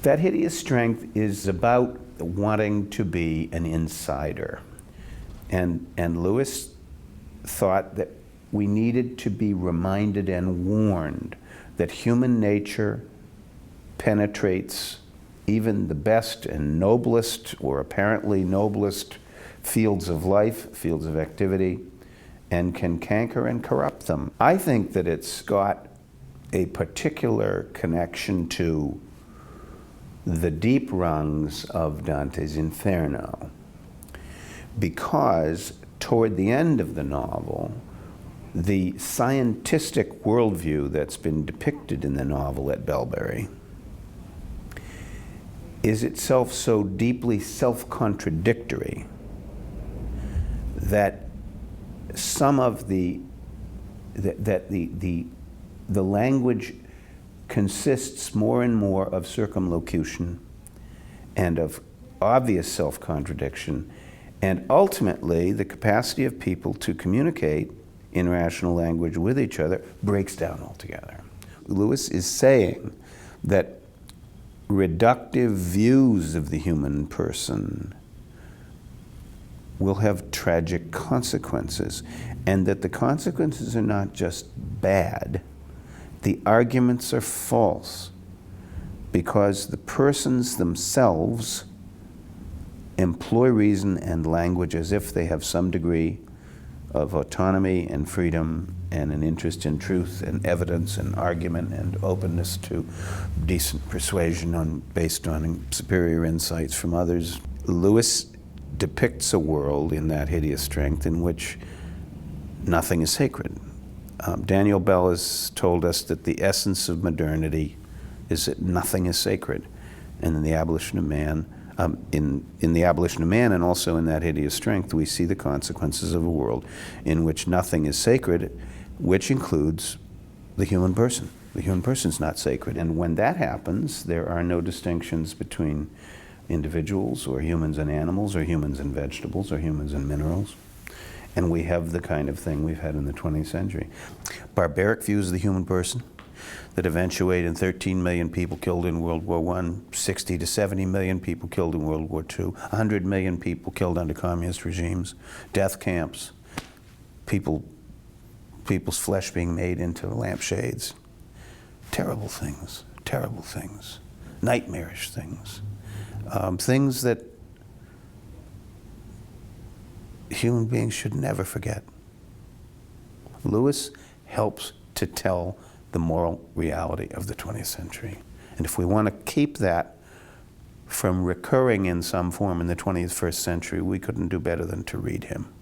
That hideous strength is about wanting to be an insider. And Lewis thought that we needed to be reminded and warned that human nature penetrates even the best and noblest, or apparently noblest, fields of life, fields of activity, and can canker and corrupt them. I think that it's got a particular connection to the deep rungs of Dante's Inferno, because toward the end of the novel, the scientistic worldview that's been depicted in the novel at Belbury is itself so deeply self-contradictory that some of the language consists more and more of circumlocution and of obvious self-contradiction, and ultimately the capacity of people to communicate in rational language with each other breaks down altogether. Lewis is saying that reductive views of the human person will have tragic consequences, and that the consequences are not just bad, the arguments are false, because the persons themselves employ reason and language as if they have some degree of autonomy and freedom and an interest in truth and evidence and argument and openness to decent persuasion based on superior insights from others. Lewis depicts a world in that hideous strength in which nothing is sacred. Daniel Bell has told us that the essence of modernity is that nothing is sacred. And in the abolition of man, in the abolition of man and also in that hideous strength, we see the consequences of a world in which nothing is sacred, which includes the human person. The human person is not sacred. And when that happens, there are no distinctions between individuals or humans and animals or humans and vegetables or humans and minerals. And we have the kind of thing we've had in the 20th century. Barbaric views of the human person that eventuate in 13 million people killed in World War I, 60 to 70 million people killed in World War II, 100 million people killed under communist regimes, death camps, people's flesh being made into lampshades. Terrible things, nightmarish things. Things that human beings should never forget. Lewis helps to tell the moral reality of the 20th century. And if we want to keep that from recurring in some form in the 21st century, we couldn't do better than to read him.